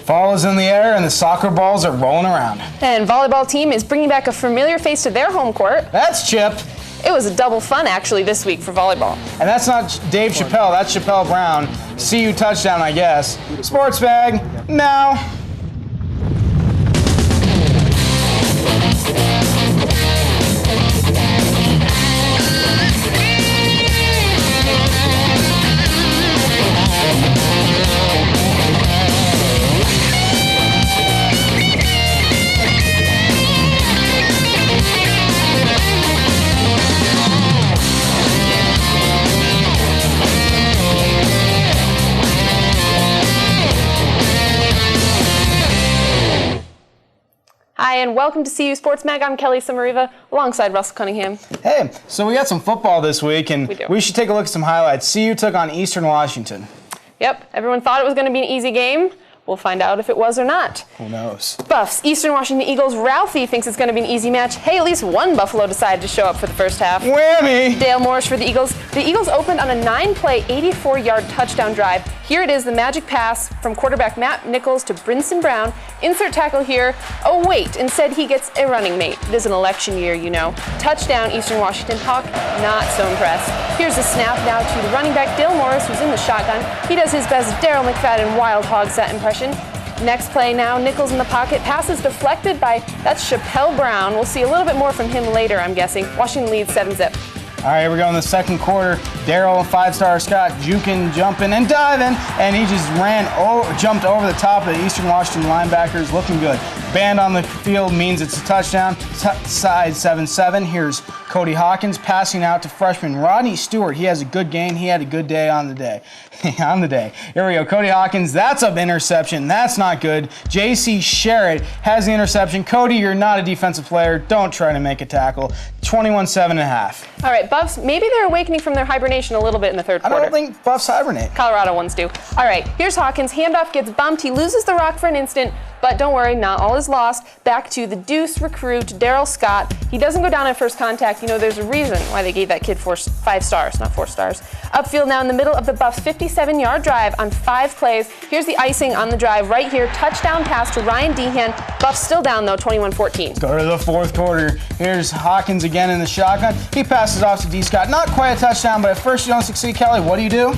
Ball is in the air and the soccer balls are rolling around. And volleyball team is bringing back a familiar face to their home court. That's Chip. It was a double fun actually this week for volleyball. And that's not Dave Chappelle, that's Chappelle Brown. CU touchdown, I guess. Sports bag, now. Hi, and welcome to CU Sports Mag. I'm Kelly Samariva, alongside Russell Cunningham. Hey, so we got some football this week, and we should take a look at some highlights. CU took on Eastern Washington. Yep, everyone thought it was going to be an easy game. We'll find out if it was or not. Who knows? Buffs, Eastern Washington Eagles. Ralphie thinks it's going to be an easy match. Hey, at least one Buffalo decided to show up for the first half. Whammy! Dale Morris for the Eagles. The Eagles opened on a 9-play, 84-yard touchdown drive. Here it is, the magic pass from quarterback Matt Nichols to Brinson Brown. Insert tackle here. Oh, wait, instead he gets a running mate. It is an election year, you know. Touchdown, Eastern Washington. Hawk, not so impressed. Here's the snap now to the running back, Dale Morris, who's in the shotgun. He does his best Daryl McFadden Wild Hog set impression. Next play now, Nichols in the pocket. Pass is deflected by, that's Chappelle Brown. We'll see a little bit more from him later, I'm guessing. Washington leads 7-zip. All right, here we go in the second quarter. Daryl, five-star Scott, juking, jumping, and diving, and he just jumped over the top of the Eastern Washington linebackers, looking good. Band on the field means it's a touchdown. Side 7-7. Here's Cody Hawkins passing out to freshman Rodney Stewart. He has a good game. He had a good day on the day. Here we go. Cody Hawkins, that's an interception. That's not good. J.C. Sherritt has the interception. Cody, you're not a defensive player. Don't try to make a tackle. 21-7.5. All right, Buffs, maybe they're awakening from their hibernation a little bit in the third quarter. I don't think Buffs hibernate. Colorado ones do. All right, here's Hawkins. Handoff gets bumped. He loses the rock for an instant, but don't worry, not all is lost. Back to the Deuce recruit, Daryl Scott. He doesn't go down at first contact. You know, there's a reason why they gave that kid 5 stars, not 4 stars. Upfield now in the middle of the Buffs' 57-yard drive on 5 plays. Here's the icing on the drive right here. Touchdown pass to Ryan Dehan. Buffs still down, though, 21-14. Go to the fourth quarter. Here's Hawkins again in the shotgun. He passes off to D. Scott. Not quite a touchdown, but at first you don't succeed. Kelly, what do?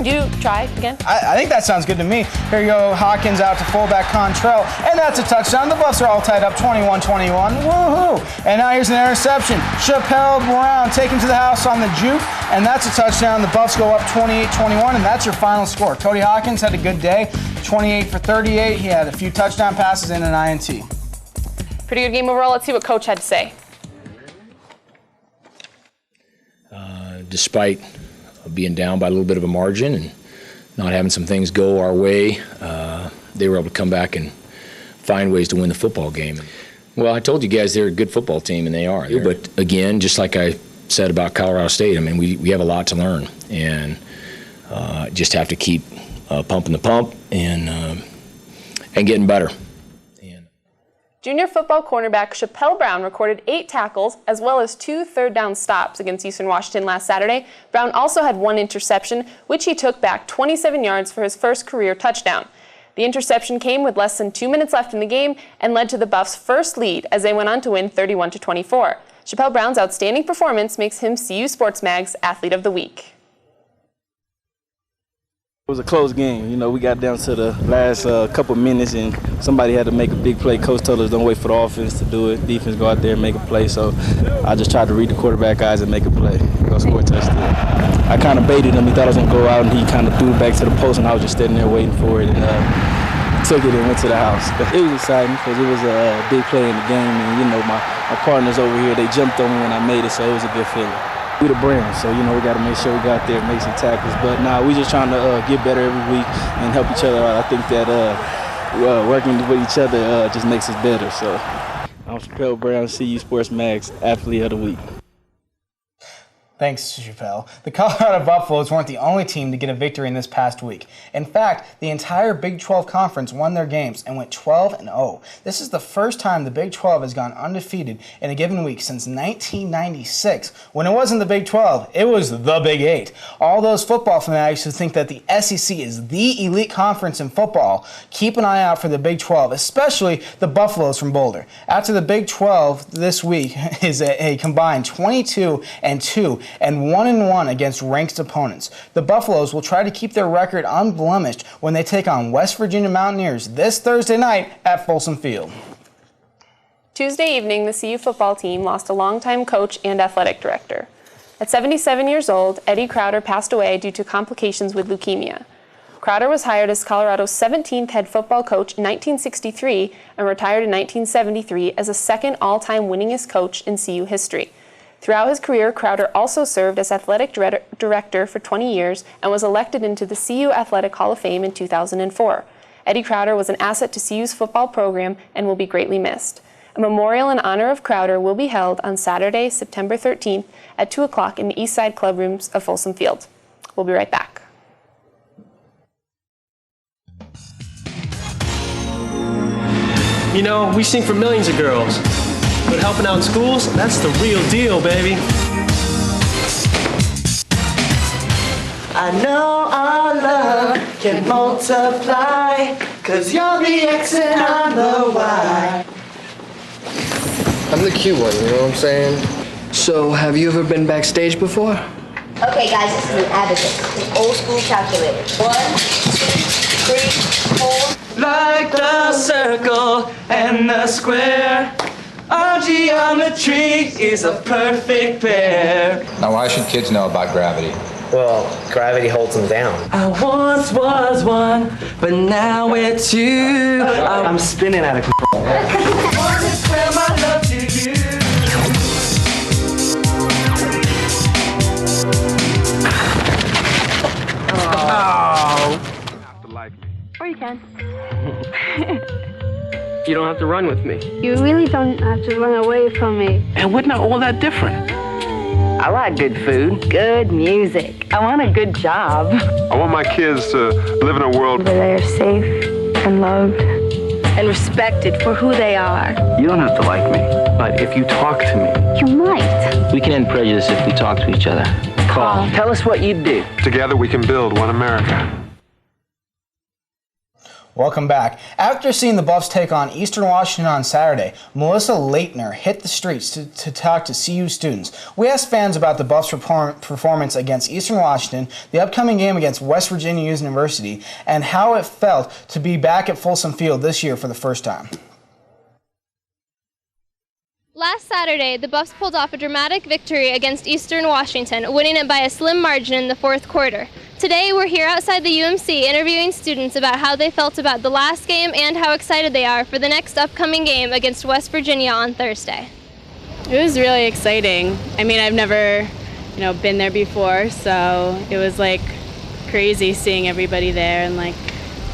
You try again? I think that sounds good to me. Here you go, Hawkins out to fullback Contrell, and that's a touchdown. The Buffs are all tied up 21-21. Woohoo! And now here's an interception. Chappelle Brown taken to the house on the juke, and that's a touchdown. The Buffs go up 28-21, and that's your final score. Cody Hawkins had a good day, 28 for 38. He had a few touchdown passes and an INT. Pretty good game overall. Let's see what Coach had to say. Despite being down by a little bit of a margin and not having some things go our way, they were able to come back and find ways to win the football game. Well, I told you guys they're a good football team, and they are. But again, just like I said about Colorado State, I mean, we have a lot to learn, and just have to keep pumping the pump and getting better. Junior football cornerback Chappelle Brown recorded 8 tackles as well as 2 third-down stops against Eastern Washington last Saturday. Brown also had 1 interception, which he took back 27 yards for his first career touchdown. The interception came with less than 2 minutes left in the game and led to the Buffs' first lead as they went on to win 31-24. Chappelle Brown's outstanding performance makes him CU Sports Mag's Athlete of the Week. It was a close game. You know, we got down to the last couple minutes and somebody had to make a big play. Coach told us don't wait for the offense to do it. Defense go out there and make a play. So I just tried to read the quarterback eyes and make a play. Go score a touchdown. I kind of baited him. He thought I was going to go out and he kind of threw it back to the post and I was just standing there waiting for it and took it and went to the house. But it was exciting because it was a big play in the game and, you know, my partners over here, they jumped on me when I made it, so it was a good feeling. We the brand, so we got to make sure we go out there and make some tackles. But we just trying to get better every week and help each other out. I think that working with each other just makes us better. So I'm Chappelle Brown, CU Sports Mag's Athlete of the Week. Thanks, Chappelle. The Colorado Buffaloes weren't the only team to get a victory in this past week. In fact, the entire Big 12 Conference won their games and went 12-0. This is the first time the Big 12 has gone undefeated in a given week since 1996. When it wasn't the Big 12, it was the Big 8. All those football fanatics who think that the SEC is the elite conference in football, keep an eye out for the Big 12, especially the Buffaloes from Boulder. After the Big 12 this week is a combined 22-2 and 1-1 against ranked opponents. The Buffaloes will try to keep their record unblemished when they take on West Virginia Mountaineers this Thursday night at Folsom Field. Tuesday evening, the CU football team lost a longtime coach and athletic director. At 77 years old, Eddie Crowder passed away due to complications with leukemia. Crowder was hired as Colorado's 17th head football coach in 1963 and retired in 1973 as the second all-time winningest coach in CU history. Throughout his career, Crowder also served as athletic director for 20 years and was elected into the CU Athletic Hall of Fame in 2004. Eddie Crowder was an asset to CU's football program and will be greatly missed. A memorial in honor of Crowder will be held on Saturday, September 13th at 2 o'clock in the East Side Club Rooms of Folsom Field. We'll be right back. You know, we sing for millions of girls. But helping out in schools, that's the real deal, baby. I know our love can multiply, 'cause you're the X and I'm the Y. I'm the cute one, you know what I'm saying? So, have you ever been backstage before? Okay, guys, this is an abacus, an old school calculator. 1, 2, 3, 4. Like the circle and the square, our geometry is a perfect pair. Now, why should kids know about gravity? Well, gravity holds them down. I once was one, but now we're two. I'm spinning out of control. Want to swear my love to you. Oh. Or you can. You don't have to run with me. You really don't have to run away from me. And we're not all that different. I like good food, good music. I want a good job. I want my kids to live in a world where they are safe and loved and respected for who they are. You don't have to like me, but if you talk to me, you might. we can end prejudice if we talk to each other. Call. Tell us what you'd do. Together we can build one America. Welcome back. After seeing the Buffs take on Eastern Washington on Saturday, Melissa Leitner hit the streets to talk to CU students. We asked fans about the Buffs' performance against Eastern Washington, the upcoming game against West Virginia University, and how it felt to be back at Folsom Field this year for the first time. Last Saturday, the Buffs pulled off a dramatic victory against Eastern Washington, winning it by a slim margin in the fourth quarter. Today, we're here outside the UMC interviewing students about how they felt about the last game and how excited they are for the next upcoming game against West Virginia on Thursday. It was really exciting. I mean, I've never, been there before, so it was like crazy seeing everybody there and like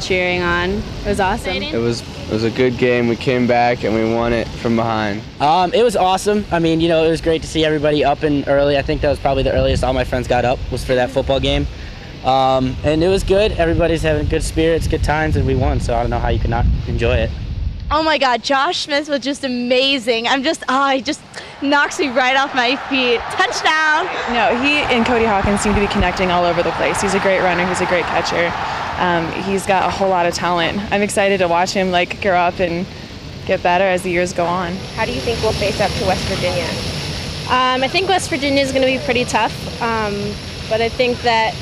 cheering on. It was awesome. It was a good game. We came back and we won it from behind. It was awesome. I mean, it was great to see everybody up and early. I think that was probably the earliest all my friends got up was for that football game. And it was good. Everybody's having good spirits, good times, and we won, so I don't know how you could not enjoy it. Oh my God, Josh Smith was just amazing. He just knocks me right off my feet. Touchdown! No, he and Cody Hawkins seem to be connecting all over the place. He's a great runner, he's a great catcher. He's got a whole lot of talent. I'm excited to watch him grow up and get better as the years go on. How do you think we'll face up to West Virginia? I think West Virginia is going to be pretty tough, but I think that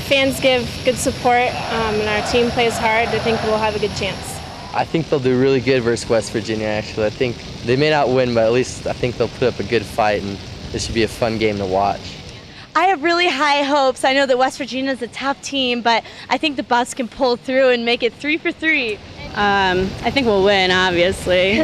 fans give good support and our team plays hard. I think we'll have a good chance. I think they'll do really good versus West Virginia, actually. I think they may not win, but at least I think they'll put up a good fight, and this should be a fun game to watch. I have really high hopes. I know that West Virginia is a tough team, but I think the Buffs can pull through and make it 3 for 3. I think we'll win, obviously.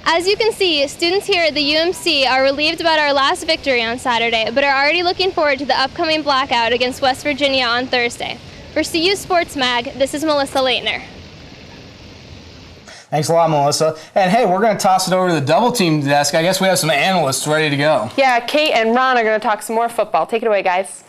As you can see, students here at the UMC are relieved about our last victory on Saturday, but are already looking forward to the upcoming blackout against West Virginia on Thursday. For CU Sports Mag, this is Melissa Leitner. Thanks a lot, Melissa. And hey, we're going to toss it over to the double team desk. I guess we have some analysts ready to go. Yeah, Kate and Ron are going to talk some more football. Take it away, guys.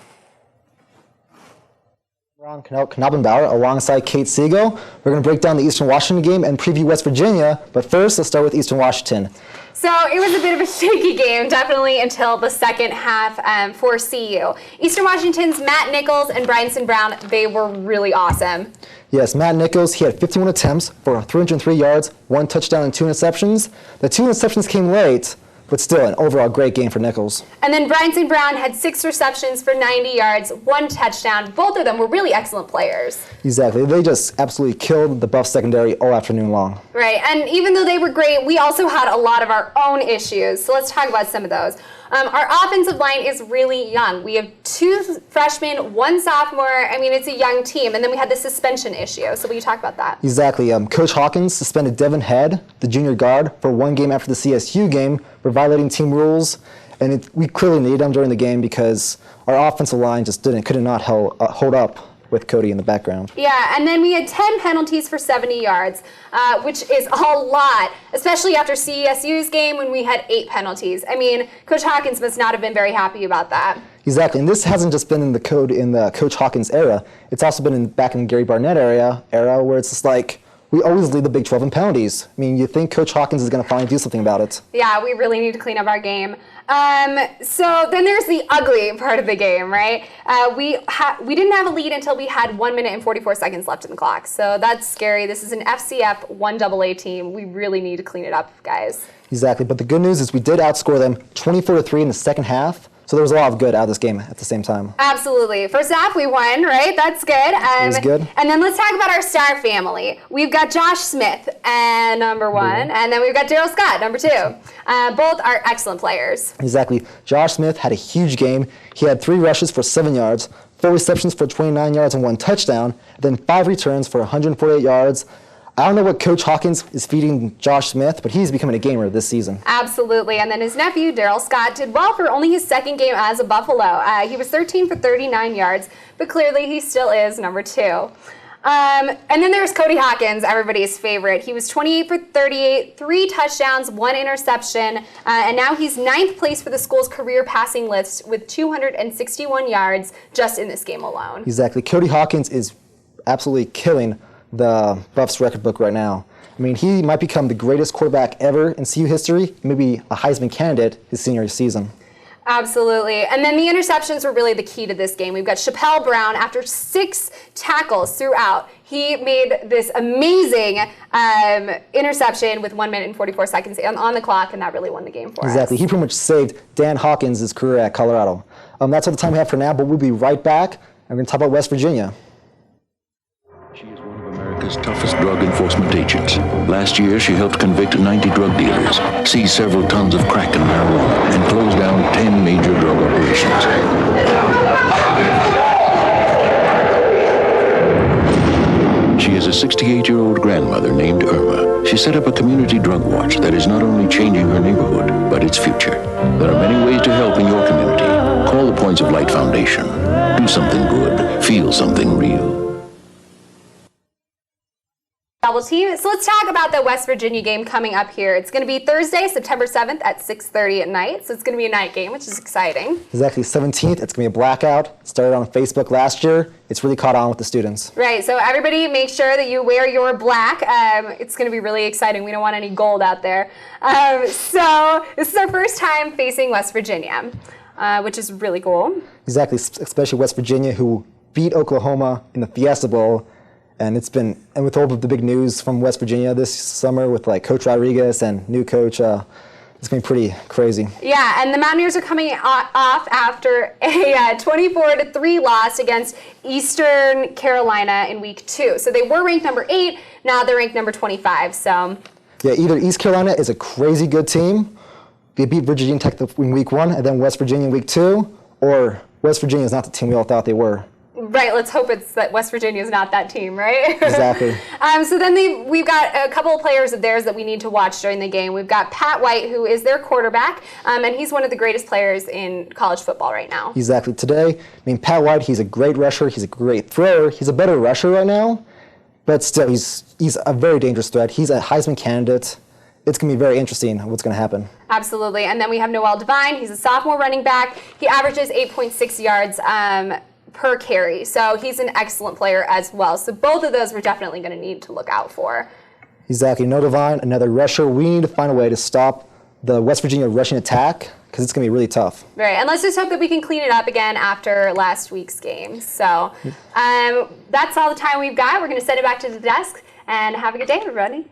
Ron Knaubenbauer alongside Kate Siegel. We're going to break down the Eastern Washington game and preview West Virginia. But first, let's start with Eastern Washington. So it was a bit of a shaky game, definitely until the second half for CU. Eastern Washington's Matt Nichols and Bryson Brown, they were really awesome. Yes, Matt Nichols, he had 51 attempts for 303 yards, 1 touchdown and 2 interceptions. The 2 interceptions came late, but still an overall great game for Nichols. And then Bryson Brown had 6 receptions for 90 yards, 1 touchdown. Both of them were really excellent players. Exactly. They just absolutely killed the Buff secondary all afternoon long. Right, and even though they were great, we also had a lot of our own issues. So let's talk about some of those. Our offensive line is really young. We have 2 freshmen, 1 sophomore. I mean, it's a young team. And then we had the suspension issue. So will you talk about that? Exactly. Coach Hawkins suspended Devin Head, the junior guard, for 1 game after the CSU game for violating team rules. And we clearly needed him during the game because our offensive line just could not hold up with Cody in the background. Yeah, and then we had 10 penalties for 70 yards, which is a lot, especially after CSU's game when we had 8 penalties. I mean, Coach Hawkins must not have been very happy about that. Exactly, and this hasn't just been in the Coach Hawkins era. It's also been back in the Gary Barnett era where it's just like, we always lead the Big 12 in penalties. I mean, you think Coach Hawkins is going to finally do something about it. Yeah, we really need to clean up our game. So then there's the ugly part of the game, right? We didn't have a lead until we had 1 minute and 44 seconds left in the clock. So that's scary. This is an FCF 1AA team. We really need to clean it up, guys. Exactly, but the good news is we did outscore them 24-3 in the second half. So there was a lot of good out of this game at the same time. Absolutely. First half, we won, right? That's good. It was good. And then let's talk about our star family. We've got Josh Smith, number 1, and then we've got Daryl Scott, number 2. Both are excellent players. Exactly. Josh Smith had a huge game. He had 3 rushes for 7 yards, 4 receptions for 29 yards and 1 touchdown, and then 5 returns for 148 yards. I don't know what Coach Hawkins is feeding Josh Smith, but he's becoming a gamer this season. Absolutely. And then his nephew, Daryl Scott, did well for only his second game as a Buffalo. He was 13 for 39 yards, but clearly he still is number 2. And then there's Cody Hawkins, everybody's favorite. He was 28 for 38, 3 touchdowns, 1 interception, and now he's 9th place for the school's career passing list with 261 yards just in this game alone. Exactly. Cody Hawkins is absolutely killing the Buffs record book right now. I mean, he might become the greatest quarterback ever in CU history, maybe a Heisman candidate his senior season. Absolutely. And then the interceptions were really the key to this game. We've got Chappelle Brown, after 6 tackles throughout, he made this amazing interception with 1 minute and 44 seconds on the clock, and that really won the game for us. Exactly. He pretty much saved Dan Hawkins' career at Colorado. That's all the time we have for now, but we'll be right back. We're going to talk about West Virginia. America's toughest drug enforcement agents. Last year, she helped convict 90 drug dealers, seize several tons of crack and marijuana, and close down 10 major drug operations. She is a 68-year-old grandmother named Irma. She set up a community drug watch that is not only changing her neighborhood, but its future. There are many ways to help in your community. Call the Points of Light Foundation. Do something good. Feel something real. Double team. So let's talk about the West Virginia game coming up here. It's going to be Thursday, September 7th at 6:30 at night. So it's going to be a night game, which is exciting. Exactly. 17th, it's going to be a blackout. It started on Facebook last year. It's really caught on with the students. Right. So everybody make sure that you wear your black. It's going to be really exciting. We don't want any gold out there. So this is our first time facing West Virginia, which is really cool. Exactly. Especially West Virginia, who beat Oklahoma in the Fiesta Bowl. And with all of the big news from West Virginia this summer with like Coach Rodriguez and new coach, it's going to be pretty crazy. Yeah, and the Mountaineers are coming off after a 24-3 loss against Eastern Carolina in week 2. So they were ranked number 8, now they're ranked number 25. So yeah, either East Carolina is a crazy good team, they beat Virginia Tech in week 1, and then West Virginia in week 2, or West Virginia is not the team we all thought they were. Right, let's hope it's that West Virginia is not that team, right? Exactly. So then we've got a couple of players of theirs that we need to watch during the game. We've got Pat White, who is their quarterback, and he's one of the greatest players in college football right now. Exactly. Today, Pat White, he's a great rusher, he's a great thrower, he's a better rusher right now, But still, he's a very dangerous threat. He's a Heisman candidate. It's going to be very interesting what's going to happen. Absolutely. And then we have Noel Devine. He's a sophomore running back. He averages 8.6 yards per carry. So he's an excellent player as well. So both of those we're definitely going to need to look out for. Exactly. Noel Devine, another rusher. We need to find a way to stop the West Virginia rushing attack because it's going to be really tough. Right. And let's just hope that we can clean it up again after last week's game. So that's all the time we've got. We're going to send it back to the desk. And have a good day, everybody.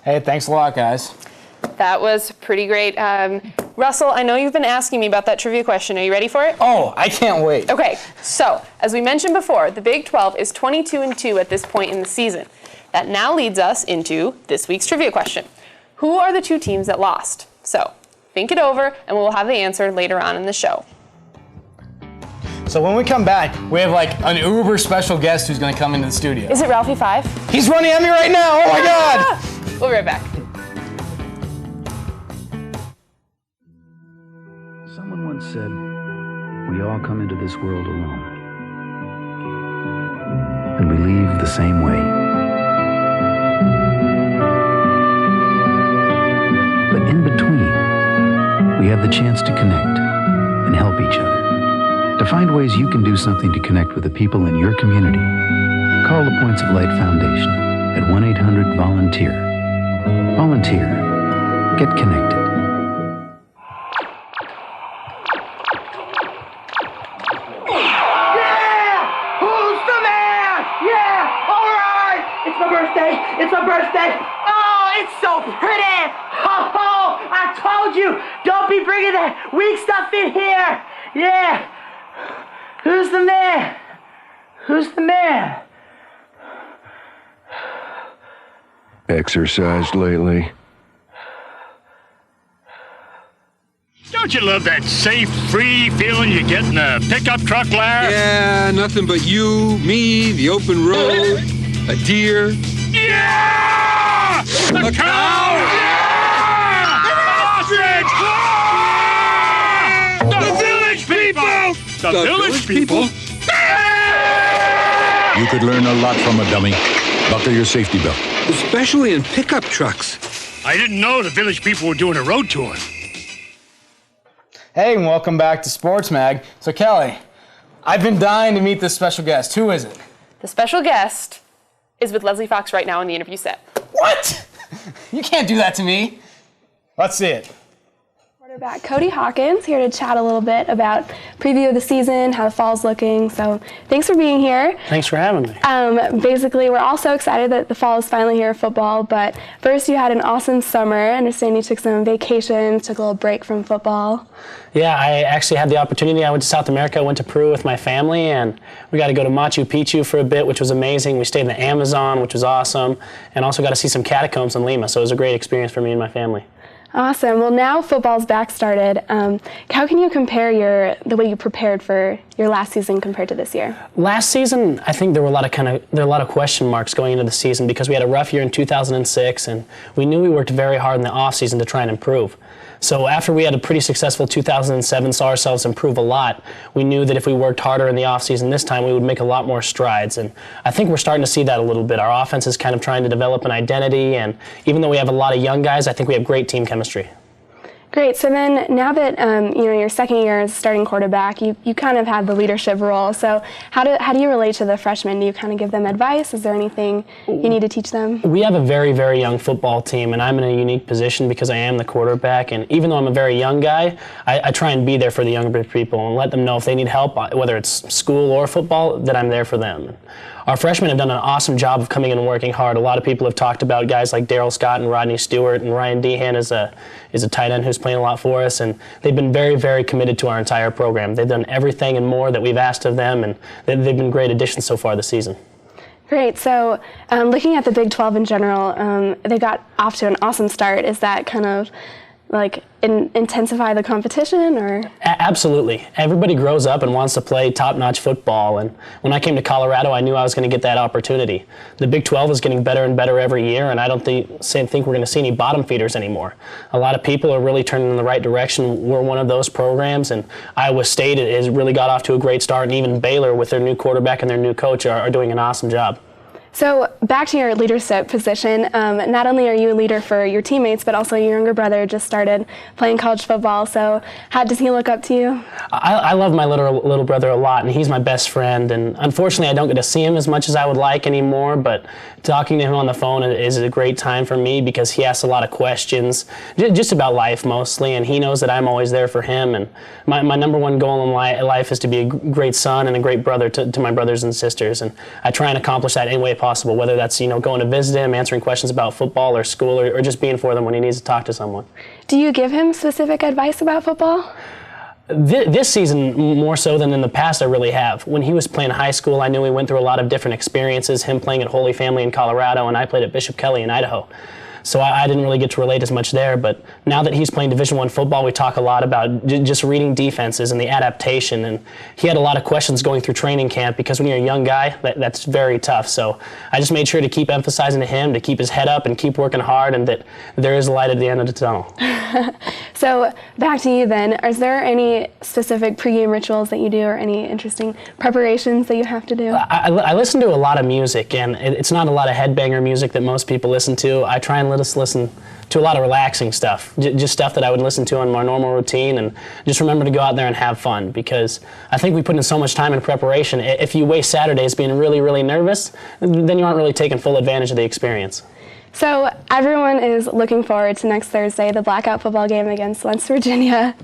Hey, thanks a lot, guys. That was pretty great. Russell, I know you've been asking me about that trivia question. Are you ready for it? Oh, I can't wait. Okay, so as we mentioned before, the Big 12 is 22-2 at this point in the season. That now leads us into this week's trivia question. Who are the two teams that lost? So think it over, and we'll have the answer later on in the show. So when we come back, we have like an uber special guest who's going to come into the studio. Is it Ralphie 5? He's running at me right now. Oh my God! We'll be right back. Someone once said, we all come into this world alone. And we leave the same way. But in between, we have the chance to connect and help each other. To find ways you can do something to connect with the people in your community, call the Points of Light Foundation at 1-800-VOLUNTEER. Volunteer. Get connected. Yeah! Who's the man? Yeah! All right! It's my birthday! It's my birthday! Oh, it's so pretty! Oh, I told you! Don't be bringing that weak stuff in here! Yeah! Who's the man? Who's the man? Exercised lately? Don't you love that safe, free feeling you get in a pickup truck, Larry? Yeah, nothing but you, me, the open road, a deer. Yeah! A cow! Yeah! An ostrich! The village people! The village people? You could learn a lot from a dummy. Buckle your safety belt. Especially in pickup trucks. I didn't know the village people were doing a road tour. Hey, and welcome back to Sports Mag. So Kelly, I've been dying to meet this special guest. Who is it? The special guest is with Leslie Fox right now in the interview set. What? You can't do that to me. Let's see it. Quarterback Cody Hawkins here to chat a little bit about preview of the season, how the fall's looking. So thanks for being here. Thanks for having me. Basically, we're all so excited that the fall is finally here, football. But first, you had an awesome summer. I understand you took some vacations, took a little break from football. Yeah, I actually had the opportunity. I went to South America. I went to Peru with my family, and we got to go to Machu Picchu for a bit, which was amazing. We stayed in the Amazon, which was awesome, and also got to see some catacombs in Lima. So it was a great experience for me and my family. Awesome. Well, now football's back started. How can you compare the way you prepared for your last season compared to this year? Last season, I think there were a lot of question marks going into the season because we had a rough year in 2006, and we knew we worked very hard in the off season to try and improve. So after we had a pretty successful 2007, saw ourselves improve a lot, we knew that if we worked harder in the offseason this time, we would make a lot more strides. And I think we're starting to see that a little bit. Our offense is kind of trying to develop an identity, and even though we have a lot of young guys, I think we have great team chemistry. Great. So then now that your second year as starting quarterback, you kind of have the leadership role. So how do you relate to the freshmen? Do you kind of give them advice? Is there anything you need to teach them? We have a very, very young football team, and I'm in a unique position because I am the quarterback. And even though I'm a very young guy, I try and be there for the younger people and let them know if they need help, whether it's school or football, that I'm there for them. Our freshmen have done an awesome job of coming in and working hard. A lot of people have talked about guys like Daryl Scott and Rodney Stewart, and Ryan Dehan is a tight end who's playing a lot for us, and they've been very, very committed to our entire program. They've done everything and more that we've asked of them, and they've been great additions so far this season. Great. So looking at the Big 12 in general, they got off to an awesome start. Is that kind of like intensify the competition, or? Absolutely. Everybody grows up and wants to play top-notch football, and when I came to Colorado, I knew I was going to get that opportunity. The Big 12 is getting better and better every year, and I don't think we're going to see any bottom feeders anymore. A lot of people are really turning in the right direction. We're one of those programs, and Iowa State has really got off to a great start, and even Baylor with their new quarterback and their new coach are doing an awesome job. So back to your leadership position, not only are you a leader for your teammates, but also your younger brother just started playing college football. So how does he look up to you? I love my little brother a lot, and he's my best friend. And unfortunately, I don't get to see him as much as I would like anymore, but talking to him on the phone is a great time for me because he asks a lot of questions, just about life mostly, and he knows that I'm always there for him. And my number one goal in life is to be a great son and a great brother to my brothers and sisters, and I try and accomplish that any way possible, whether that's going to visit him, answering questions about football or school, or just being for them when he needs to talk to someone. Do you give him specific advice about football? This season, more so than in the past, I really have. When he was playing high school, I knew he went through a lot of different experiences, him playing at Holy Family in Colorado, and I played at Bishop Kelly in Idaho. So I didn't really get to relate as much there, but now that he's playing Division I football, we talk a lot about just reading defenses and the adaptation, and he had a lot of questions going through training camp because when you're a young guy, that's very tough. So I just made sure to keep emphasizing to him to keep his head up and keep working hard, and that there is a light at the end of the tunnel. So back to you then, is there any specific pregame rituals that you do or any interesting preparations that you have to do? I listen to a lot of music, and it's not a lot of headbanger music that most people listen to. I try and let us listen to a lot of relaxing stuff, just stuff that I would listen to in my normal routine, and just remember to go out there and have fun, because I think we put in so much time in preparation. If you waste Saturdays being really, really nervous, then you aren't really taking full advantage of the experience. So everyone is looking forward to next Thursday, the blackout football game against West Virginia.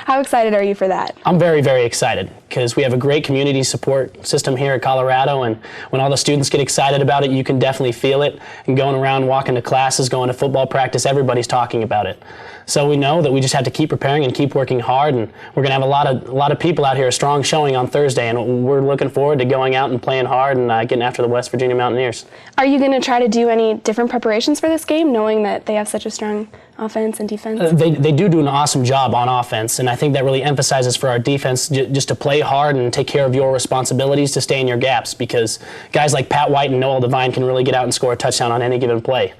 How excited are you for that? I'm very, very excited because we have a great community support system here at Colorado, and when all the students get excited about it, you can definitely feel it. And going around, walking to classes, going to football practice, everybody's talking about it. So we know that we just have to keep preparing and keep working hard, and we're going to have a lot of people out here, a strong showing on Thursday, and we're looking forward to going out and playing hard and getting after the West Virginia Mountaineers. Are you going to try to do any different preparations for this game, knowing that they have such a strong offense and defense? They do an awesome job on offense, and I think that really emphasizes for our defense just to play hard and take care of your responsibilities to stay in your gaps, because guys like Pat White and Noel Devine can really get out and score a touchdown on any given play.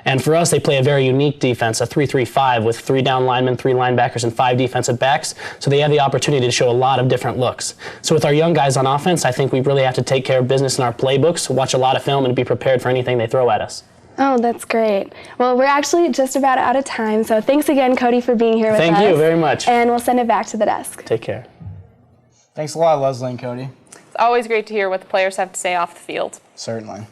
And for us, they play a very unique defense, a 3-3-5 with 3 down linemen, 3 linebackers, and 5 defensive backs. So they have the opportunity to show a lot of different looks. So with our young guys on offense, I think we really have to take care of business in our playbooks, watch a lot of film, and be prepared for anything they throw at us. Oh, that's great. Well, we're actually just about out of time, so thanks again, Cody, for being here with us. Thank you very much. And we'll send it back to the desk. Take care. Thanks a lot, Leslie and Cody. It's always great to hear what the players have to say off the field. Certainly.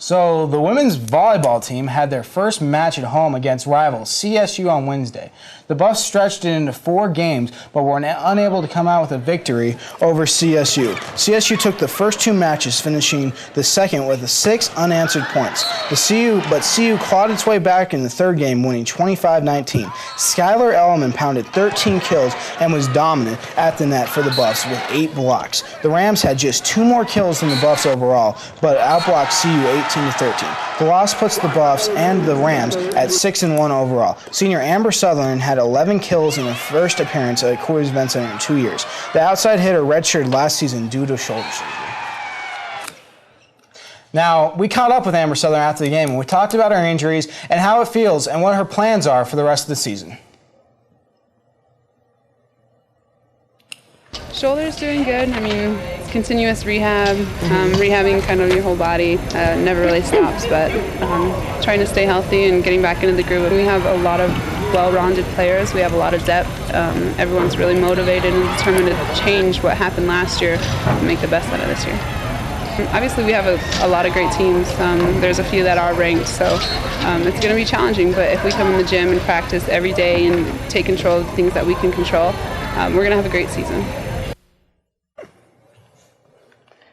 So the women's volleyball team had their first match at home against rival CSU on Wednesday. The Buffs stretched it into 4 games, but were unable to come out with a victory over CSU. CSU took the first 2 matches, finishing the second with 6 unanswered points. CU clawed its way back in the third game, winning 25-19. Skylar Elliman pounded 13 kills and was dominant at the net for the Buffs with 8 blocks. The Rams had just 2 more kills than the Buffs overall, but outblocked CU 18-13. The loss puts the Buffs and the Rams at 6-1 overall. Senior Amber Sutherland had 11 kills in her first appearance at Coors Event Center in 2 years. The outside hitter redshirted last season due to shoulder surgery. Now, we caught up with Amber Sutherland after the game, and we talked about her injuries and how it feels and what her plans are for the rest of the season. Shoulder's doing good. I mean, it's continuous rehab, rehabbing kind of your whole body. Never really stops, but trying to stay healthy and getting back into the groove. We have a lot of well-rounded players. We have a lot of depth. Everyone's really motivated and determined to change what happened last year and make the best out of this year. Obviously, we have a lot of great teams. There's a few that are ranked, so it's going to be challenging. But if we come in the gym and practice every day and take control of the things that we can control, we're going to have a great season.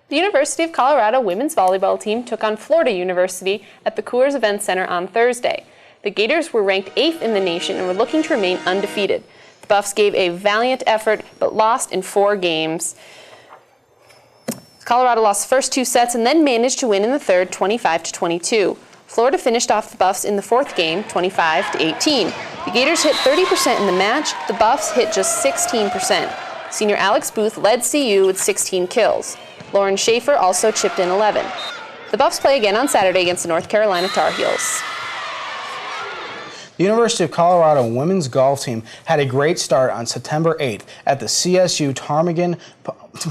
The University of Colorado women's volleyball team took on Florida University at the Coors Event Center on Thursday. The Gators were ranked 8th in the nation and were looking to remain undefeated. The Buffs gave a valiant effort but lost in 4 games. Colorado lost the first 2 sets and then managed to win in the third 25-22. Florida finished off the Buffs in the fourth game, 25-18. The Gators hit 30% in the match. The Buffs hit just 16%. Senior Alex Booth led CU with 16 kills. Lauren Schaefer also chipped in 11. The Buffs play again on Saturday against the North Carolina Tar Heels. The University of Colorado women's golf team had a great start on September 8th at the CSU Ptarmigan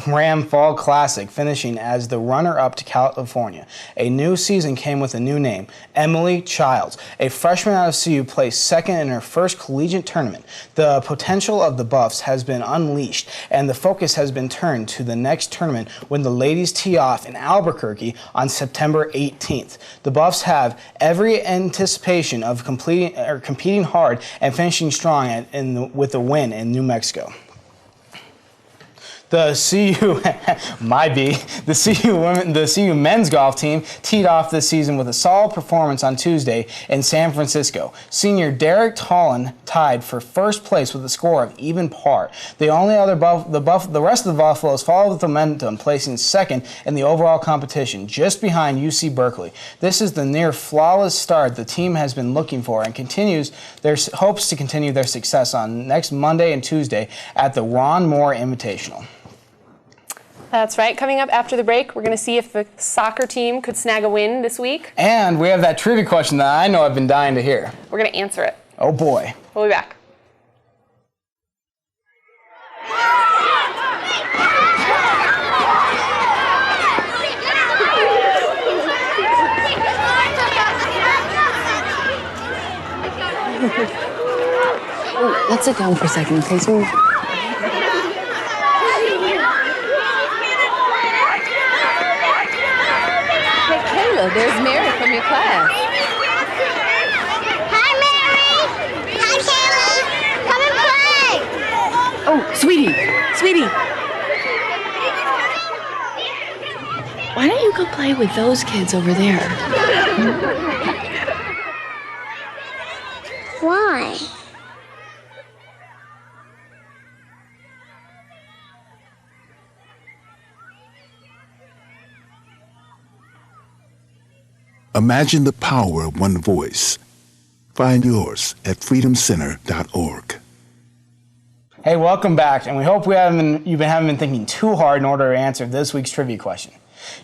Ram Fall Classic, finishing as the runner-up to California. A new season came with a new name, Emily Childs. A freshman out of CU placed second in her first collegiate tournament. The potential of the Buffs has been unleashed, and the focus has been turned to the next tournament when the ladies tee off in Albuquerque on September 18th. The Buffs have every anticipation of competing hard and finishing strong with a win in New Mexico. The CU men's golf team teed off this season with a solid performance on Tuesday in San Francisco. Senior Derek Tollin tied for first place with a score of even par. The rest of the Buffaloes followed with momentum, placing second in the overall competition, just behind UC Berkeley. This is the near flawless start the team has been looking for, and hopes to continue their success on next Monday and Tuesday at the Ron Moore Invitational. That's right. Coming up after the break, we're going to see if the soccer team could snag a win this week. And we have that trivia question that I know I've been dying to hear. We're going to answer it. Oh boy. We'll be back. Let's sit down for a second, okay, sweetie? There's Mary from your class. Hi, Mary. Hi, Kayla. Come and play. Oh, sweetie. Why don't you go play with those kids over there? Why? Imagine the power of one voice. Find yours at freedomcenter.org. Hey, welcome back, and we hope haven't been thinking too hard in order to answer this week's trivia question.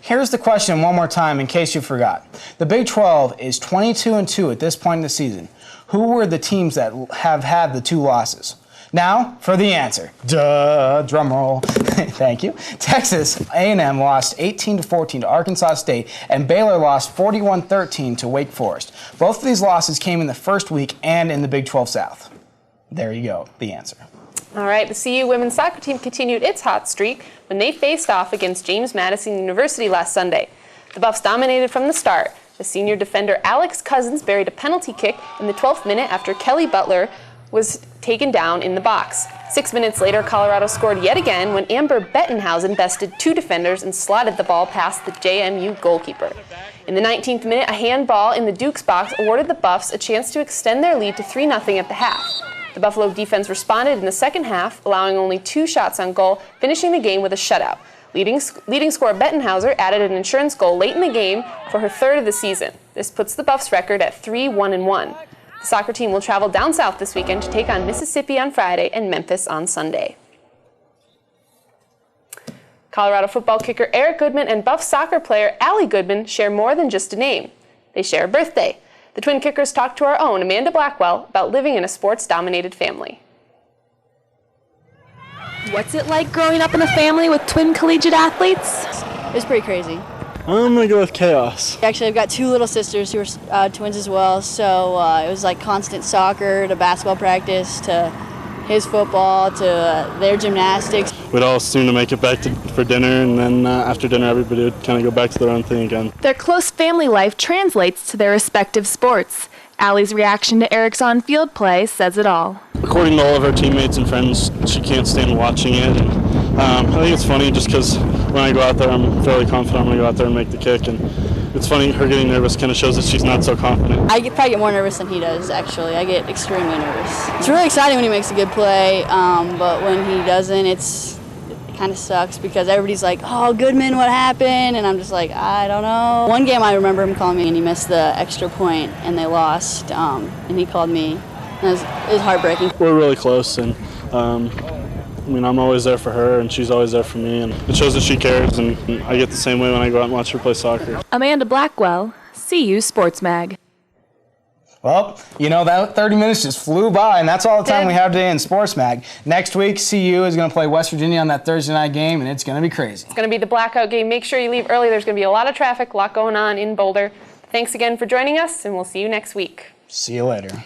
Here's the question one more time in case you forgot. The Big 12 is 22-2 at this point in the season. Who were the teams that have had the 2 losses? Now for the answer. Duh, drum roll. Thank you. Texas A&M lost 18-14 to Arkansas State, and Baylor lost 41-13 to Wake Forest. Both of these losses came in the first week and in the Big 12 South. There you go, the answer. All right, the CU women's soccer team continued its hot streak when they faced off against James Madison University last Sunday. The Buffs dominated from the start. The senior defender Alex Cousins buried a penalty kick in the 12th minute after Kelly Butler was taken down in the box. 6 minutes later, Colorado scored yet again when Amber Bettenhausen bested 2 defenders and slotted the ball past the JMU goalkeeper. In the 19th minute, a handball in the Duke's box awarded the Buffs a chance to extend their lead to 3-0 at the half. The Buffalo defense responded in the second half, allowing only 2 shots on goal, finishing the game with a shutout. Leading scorer Bettenhauser added an insurance goal late in the game for her 3rd of the season. This puts the Buffs' record at 3-1-1. The soccer team will travel down south this weekend to take on Mississippi on Friday and Memphis on Sunday. Colorado football kicker Eric Goodman and Buff soccer player Allie Goodman share more than just a name. They share a birthday. The twin kickers talked to our own Amanda Blackwell about living in a sports-dominated family. What's it like growing up in a family with twin collegiate athletes? It was pretty crazy. I'm gonna go with chaos. Actually, I've got 2 little sisters who are twins as well, so it was like constant soccer to basketball practice to his football to their gymnastics. We'd all soon to make it back for dinner, and then after dinner everybody would kind of go back to their own thing again. Their close family life translates to their respective sports. Allie's reaction to Eric's on-field play says it all. According to all of her teammates and friends, she can't stand watching it. And, I think it's funny just because when I go out there, I'm fairly confident I'm going to go out there and make the kick. And it's funny, her getting nervous kind of shows that she's not so confident. I probably get more nervous than he does, actually. I get extremely nervous. It's really exciting when he makes a good play, but when he doesn't, it's kind kind of sucks because everybody's like, oh, Goodman, what happened? And I'm just like, I don't know. One game I remember him calling me and he missed the extra point and they lost. And he called me. And it was heartbreaking. We're really close, and I'm always there for her, and she's always there for me, and it shows that she cares, and I get the same way when I go out and watch her play soccer. Amanda Blackwell, CU Sports Mag. Well, that 30 minutes just flew by, and that's all the time we have today in Sports Mag. Next week, CU is going to play West Virginia on that Thursday night game, and it's going to be crazy. It's going to be the blackout game. Make sure you leave early. There's going to be a lot of traffic, a lot going on in Boulder. Thanks again for joining us, and we'll see you next week. See you later.